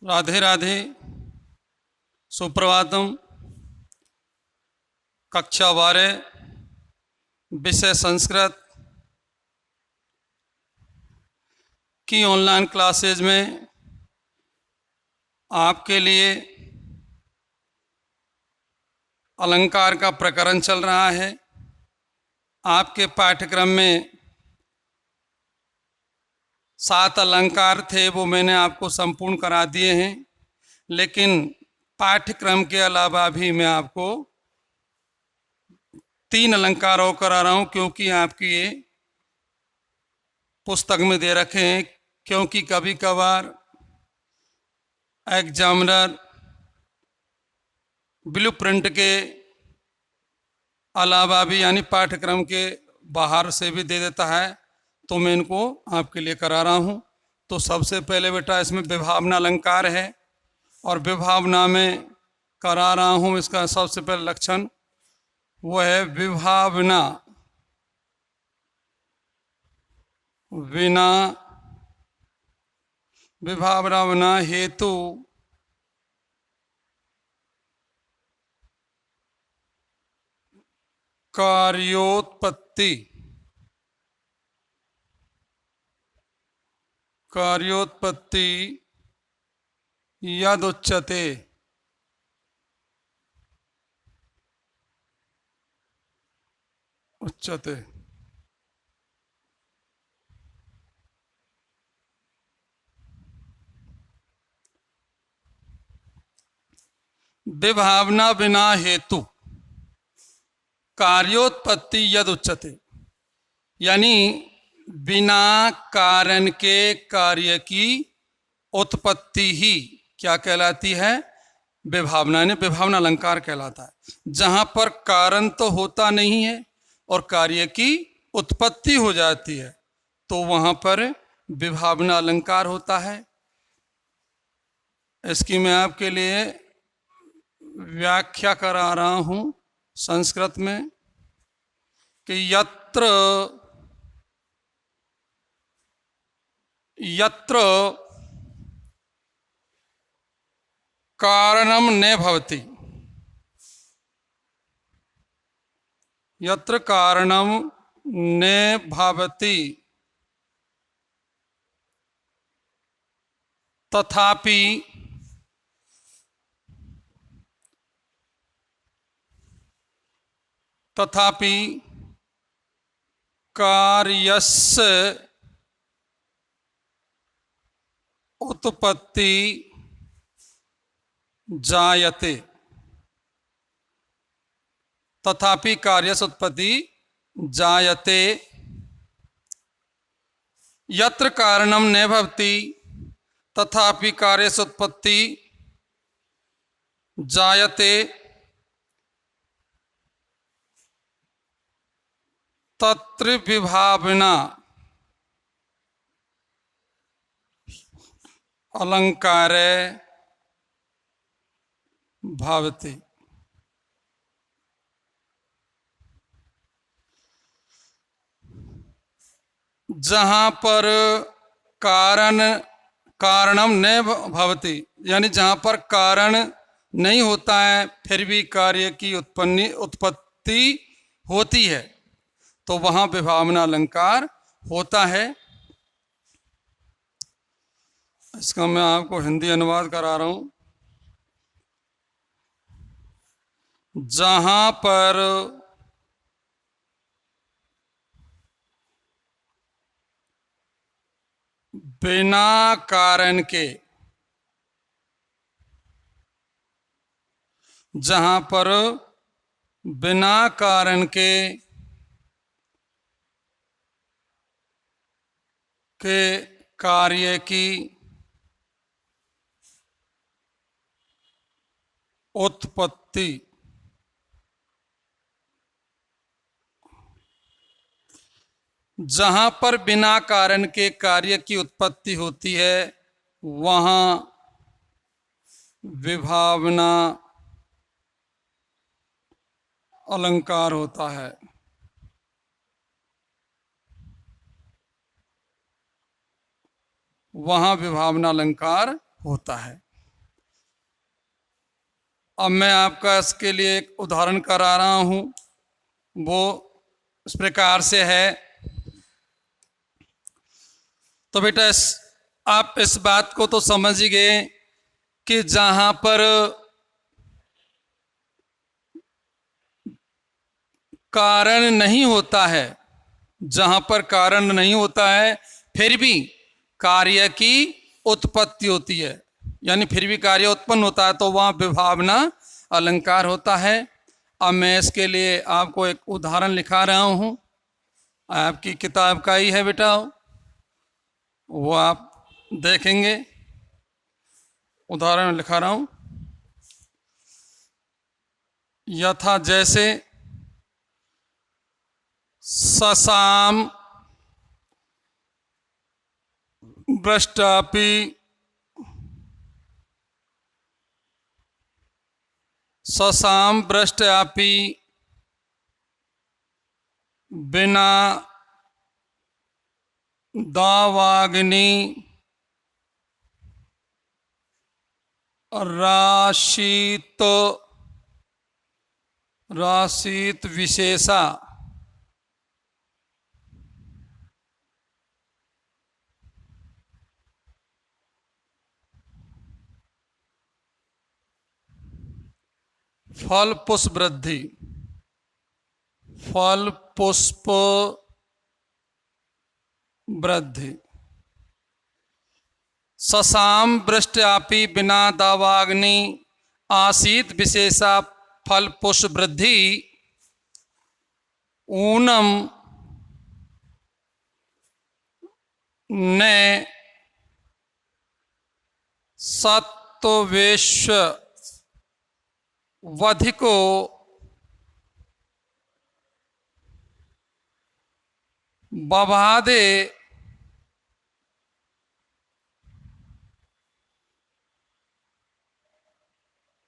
राधे राधे। सुप्रभातम। कक्षा 12 विषय संस्कृत की ऑनलाइन क्लासेज में आपके लिए अलंकार का प्रकरण चल रहा है। आपके पाठ्यक्रम में 7 अलंकार थे, वो मैंने आपको संपूर्ण करा दिए हैं, लेकिन पाठ्यक्रम के अलावा भी मैं आपको 3 अलंकार और करा रहा हूँ, क्योंकि आपकी ये पुस्तक में दे रखे हैं। क्योंकि कभी कभार एग्जामिनर ब्लू प्रिंट के अलावा भी यानी पाठ्यक्रम के बाहर से भी दे देता है, तो मैं इनको आपके लिए करा रहा हूँ। तो सबसे पहले बेटा इसमें विभावना अलंकार है, और विभावना में करा रहा हूँ इसका सबसे पहले लक्षण वो है विभावना विना विभावना हेतु कार्योत्पत्ति यदुच्यते। उच्यते विभावना बिना हेतु कार्योत्पत्ति यद उच्यते, यानी बिना कारण के कार्य की उत्पत्ति ही क्या कहलाती है? विभावना, ने विभावना अलंकार कहलाता है। जहां पर कारण तो होता नहीं है और कार्य की उत्पत्ति हो जाती है, तो वहां पर विभावना अलंकार होता है। इसकी मैं आपके लिए व्याख्या करा रहा हूं संस्कृत में कि यत्र कारणम न भवति, यत्र कारणम न भवति तथापि कार्यस्य उत्पत्ति जायते। तथापि कार्यस्य उत्पत्ति जायते। यत्र कारणम न भवति तथापि कार्यस्य उत्पत्ति जायते। तत्र विभावना अलंकार भवति। जहां पर कारणम न भवति, यानी जहां पर कारण नहीं होता है फिर भी कार्य की उत्पत्ति होती है, तो वहां विभावना अलंकार होता है। इसका मैं आपको हिंदी अनुवाद करा रहा हूं। जहां पर बिना कारण के, जहां पर बिना कारण के कार्य की उत्पत्ति, जहां पर बिना कारण के कार्य की उत्पत्ति होती है वहां विभावना अलंकार होता है। वहां विभावना अलंकार होता है। अब मैं आपका इसके लिए एक उदाहरण करा रहा हूँ, वो इस प्रकार से है। तो बेटा आप इस बात को तो समझ ही गए कि जहाँ पर कारण नहीं होता है, जहाँ पर कारण नहीं होता है फिर भी कार्य की उत्पत्ति होती है, यानी फिर भी कार्य उत्पन्न होता है, तो वहाँ विभावना अलंकार होता है। अब मैं इसके लिए आपको एक उदाहरण लिखा रहा हूँ, आपकी किताब का ही है बेटा, वो आप देखेंगे। उदाहरण लिखा रहा हूँ, यथा जैसे ससाम भ्रष्टापि ससाम भ्रष्टापि बिना दावाग्नि राशीत विशेषा फल पुष्प वृद्धि, फल पुष्प वृद्धि, ससाम वृष्ट्यापि बिना दावाग्नि आसीत विशेषा फल पुष्प वृद्धि ऊनम ने सत्वेश्व वधिको बबादे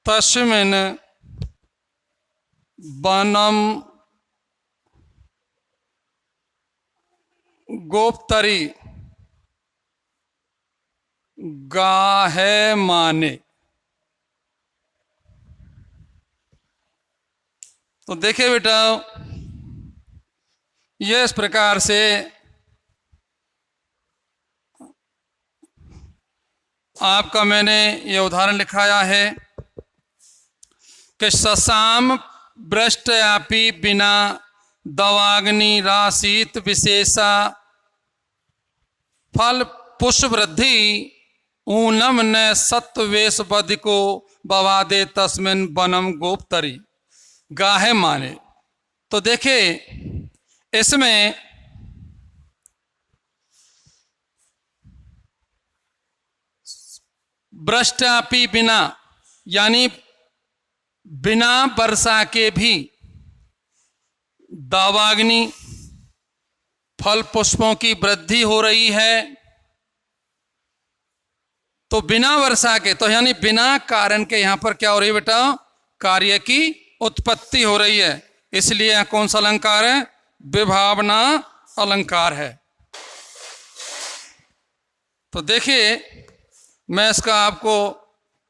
तस्मिन् वनम गोप्तरी गाहे माने। तो देखिए बेटा, ये इस प्रकार से आपका मैंने ये उदाहरण लिखाया है कि ससाम भ्रष्ट्यापि बिना दवाग्नि राशीत विशेषा फल पुष्प वृद्धि ऊनम न सत्वेश बधिको बवादे तस्मिन् वनम गोप्तरी गाहे माने। तो देखिए इसमें भ्रष्ट्यापि बिना, यानी बिना वर्षा के भी दावाग्नि फल पुष्पों की वृद्धि हो रही है। तो बिना वर्षा के, तो यानी बिना कारण के यहां पर क्या हो रही है बेटा, कार्य की उत्पत्ति हो रही है। इसलिए यहां कौन सा अलंकार है, विभावना अलंकार है। तो देखिए मैं इसका आपको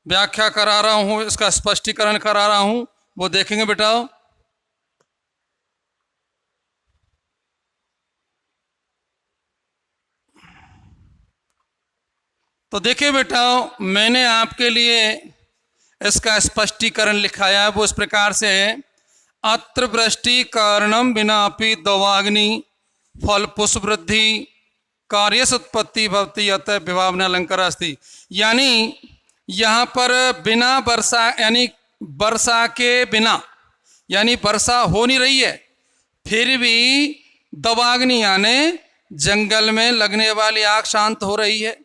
व्याख्या करा रहा हूं, इसका स्पष्टीकरण करा रहा हूं, वो देखेंगे बेटा। तो देखिए बेटा, मैंने आपके लिए इसका स्पष्टीकरण लिखाया है, वो इस प्रकार से है। अत्र वृष्टि कारणम बिनापि दवाग्नि फल पुष्प वृद्धि कार्य उत्पत्ति भवति अतः विभावना अलंकार अस्ति। यानी यहाँ पर बिना वर्षा, यानी वर्षा के बिना, यानी वर्षा हो नहीं रही है, फिर भी दवाग्नि यानी जंगल में लगने वाली आग शांत हो रही है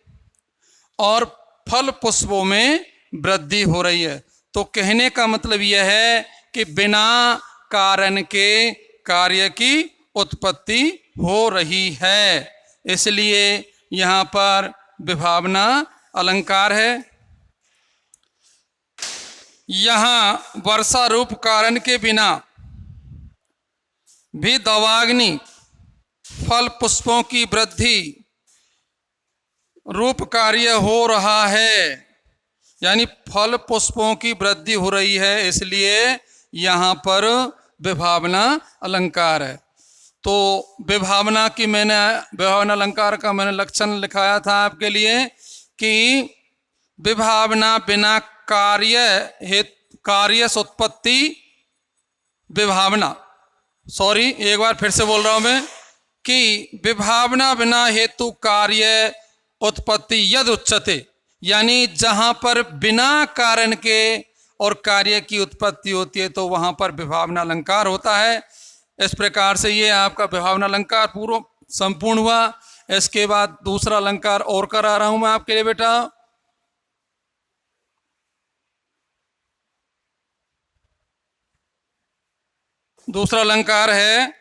और फल पुष्पों में वृद्धि हो रही है। तो कहने का मतलब यह है कि बिना कारण के कार्य की उत्पत्ति हो रही है, इसलिए यहाँ पर विभावना अलंकार है। यहाँ वर्षा रूप कारण के बिना भी दवाग्नि फल पुष्पों की वृद्धि रूप कार्य हो रहा है, यानी फल पुष्पों की वृद्धि हो रही है, इसलिए यहाँ पर विभावना अलंकार है। तो विभावना अलंकार का मैंने लक्षण लिखाया था आपके लिए कि विभावना बिना कार्य उत्पत्ति विभावना, सॉरी एक बार फिर से बोल रहा हूं मैं, कि विभावना बिना हेतु कार्य उत्पत्ति यद उच्चते, यानी जहां पर बिना कारण के और कार्य की उत्पत्ति होती है तो वहां पर विभावना अलंकार होता है। इस प्रकार से ये आपका विभावना अलंकार पूर्ण संपूर्ण हुआ। इसके बाद दूसरा अलंकार और करा रहा हूं मैं आपके लिए बेटा। दूसरा अलंकार है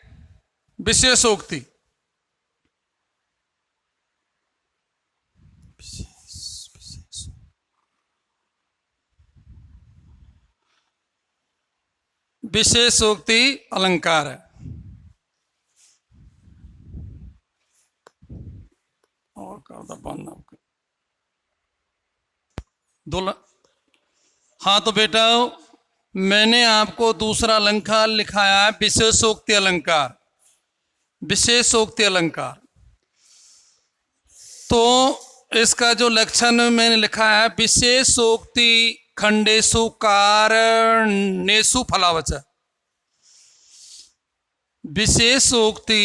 विशेषोक्ति। विशेषोक्ति अलंकार है। और बंद आपके हाँ, तो बेटा मैंने आपको दूसरा अलंकार लिखाया है विशेषोक्ति अलंकार। विशेषोक्ति अलंकार, तो इसका जो लक्षण मैंने लिखा है, विशेषोक्ति खंडेषु कारणेषु फलावच। विशेषोक्ति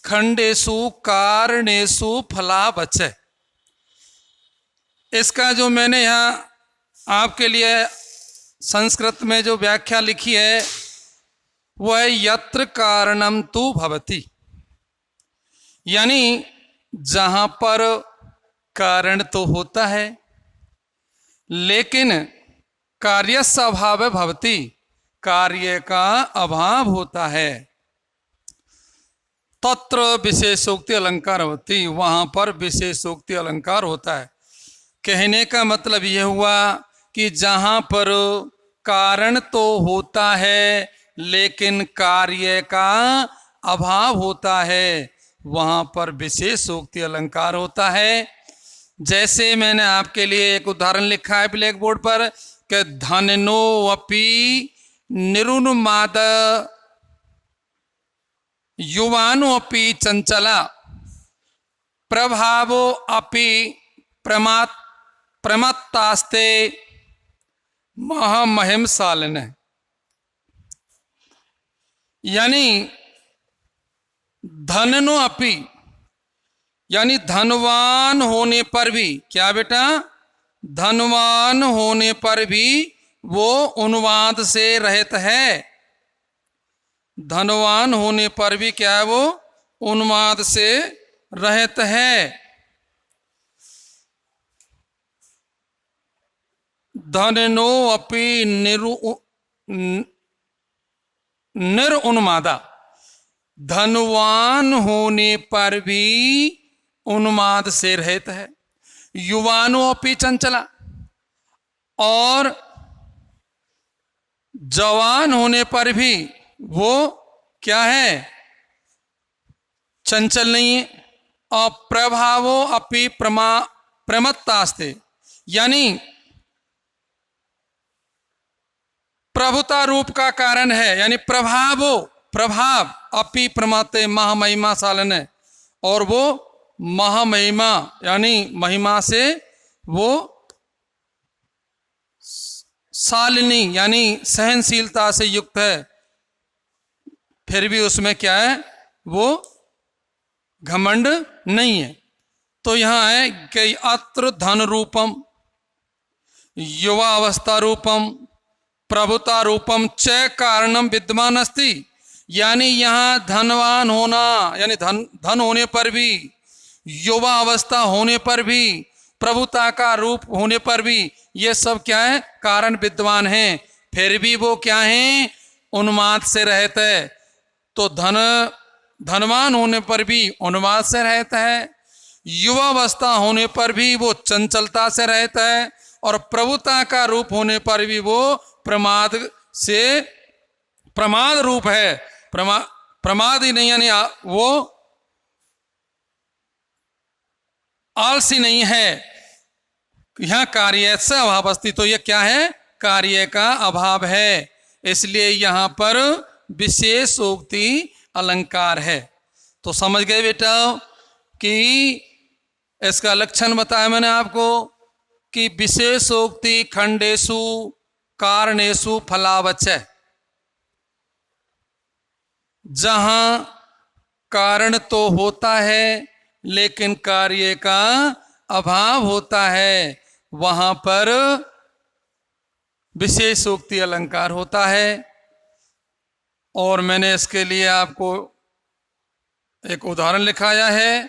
खंडेषु कारणेषु फलावच, इसका जो मैंने यहाँ आपके लिए संस्कृत में जो व्याख्या लिखी है वह यत्र कारणम तु भवति, यानी जहां पर कारण तो होता है लेकिन कार्य अभाव भवति, कार्य का अभाव होता है, तत्र विशेषोक्ति अलंकार होती, वहां पर विशेषोक्ति अलंकार होता है। कहने का मतलब यह हुआ कि जहां पर कारण तो होता है लेकिन कार्य का अभाव होता है वहां पर विशेषोक्ति अलंकार होता है। जैसे मैंने आपके लिए एक उदाहरण लिखा है ब्लैक बोर्ड पर कि धनो अपि निरुन्माद युवानो अपि चंचला प्रभावो अपि प्रमत्तास्ते महामहिम सालन, यानी धनो अपि, यानी धनवान होने पर भी, क्या बेटा, धनवान होने पर भी वो उन्माद से रहित है। धनवान होने पर भी क्या है, वो उन्माद से रहित है। धनो अपि निरुन्मादा, धनवान होने पर भी उन्माद से रहित है। युवानो अपि चंचला, और जवान होने पर भी वो क्या है, चंचल नहीं है। और प्रभावो अपि प्रमत्तास्ते, यानी प्रभुता रूप का कारण है, यानी प्रभाव अपि प्रमाते महामहिमा सालन है, और वो महामहिमा यानी महिमा से वो सालिनी यानी सहनशीलता से युक्त है, फिर भी उसमें क्या है, वो घमंड नहीं है। तो यहां है कि अत्र धन रूपम युवा अवस्था रूपम प्रभुता रूपम च कारणम विद्यमान अस्ति, यानी यहाँ धनवान होना यानी धन होने पर भी, युवा अवस्था होने पर भी, प्रभुता का रूप होने पर भी, ये सब क्या है, कारण विद्यमान हैं, फिर भी वो क्या है, उन्माद से रहता है। तो धनवान होने पर भी उन्माद से रहता है, युवा अवस्था होने पर भी वो चंचलता से रहता है, और प्रभुता का रूप होने पर भी वो प्रमाद रूप है, प्रमाद ही नहीं, यानी वो आलसी नहीं है। यहाँ कार्य से अभाव अस्ति, तो ये क्या है? कार्य का अभाव है, इसलिए यहाँ पर विशेषोक्ति अलंकार है। तो समझ गए बेटा कि इसका लक्षण बताया मैंने आपको कि विशेषोक्ति खंडेषु कारणेषु फलावचय, जहां कारण तो होता है लेकिन कार्य का अभाव होता है, वहां पर विशेषोक्ति अलंकार होता है। और मैंने इसके लिए आपको एक उदाहरण लिखाया है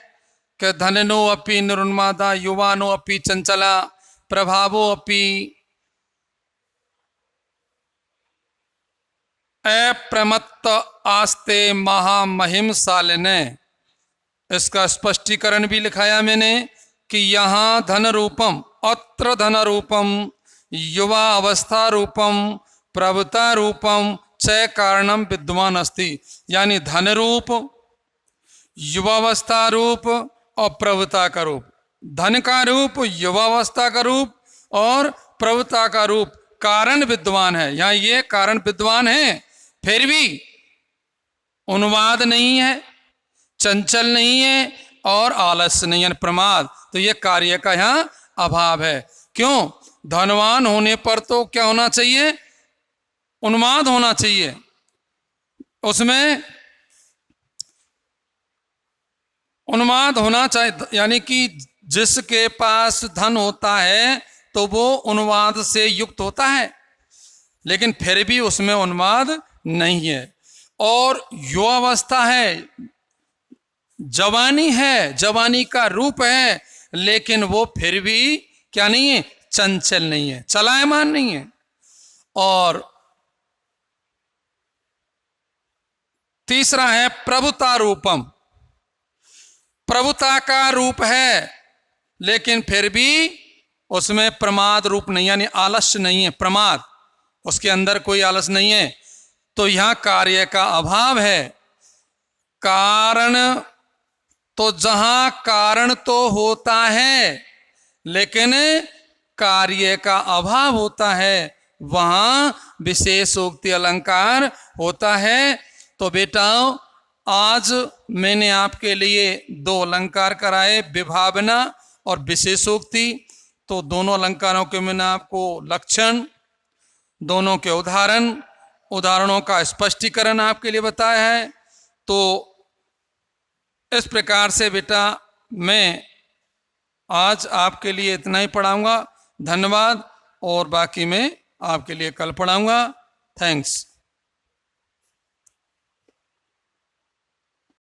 कि धननो अपि निरुन्मादा युवानो अपि चंचला प्रभावो अपि अप्रमत्त आस्ते महामहिमशालिने। इसका स्पष्टीकरण भी लिखाया मैंने कि यहाँ धन रूपम, अत्र धन रूपम, युवा अवस्था रूपम, प्रभुता रूपम च कारणम विद्वान अस्ति। यानी धन रूप, युवावस्था रूप और प्रभुता का रूप। धन का रूप, युवावस्था का रूप और प्रभुता का रूप कारण विद्वान है। यहाँ ये कारण विद्वान है, फिर भी उन्माद नहीं है, चंचल नहीं है और आलस्य नहीं है, प्रमाद। तो ये कार्य का यहाँ अभाव है। क्यों? धनवान होने पर तो क्या होना चाहिए? उन्माद होना चाहिए, उसमें उन्माद होना चाहिए। यानी कि जिसके पास धन होता है तो वो उन्माद से युक्त होता है, लेकिन फिर भी उसमें उन्माद नहीं है। और युवावस्था है, जवानी है, जवानी का रूप है, लेकिन वो फिर भी क्या नहीं है? चंचल नहीं है, चलायमान नहीं है। और तीसरा है प्रभुता रूपम। प्रभुता का रूप है लेकिन फिर भी उसमें प्रमाद रूप नहीं, यानी आलस्य नहीं है, प्रमाद, उसके अंदर कोई आलस्य नहीं है। तो यहां कार्य का अभाव है। कारण तो जहां कारण तो होता है लेकिन कार्य का अभाव होता है, वहां विशेषोक्ति अलंकार होता है। तो बेटाओं, आज मैंने आपके लिए दो अलंकार कराए, विभावना और विशेषोक्ति। तो दोनों अलंकारों के मैंने आपको लक्षण, दोनों के उदाहरणों का स्पष्टीकरण आपके लिए बताया है। तो इस प्रकार से बेटा मैं आज आपके लिए इतना ही पढ़ाऊंगा। धन्यवाद। और बाकी मैं आपके लिए कल पढ़ाऊंगा। थैंक्स।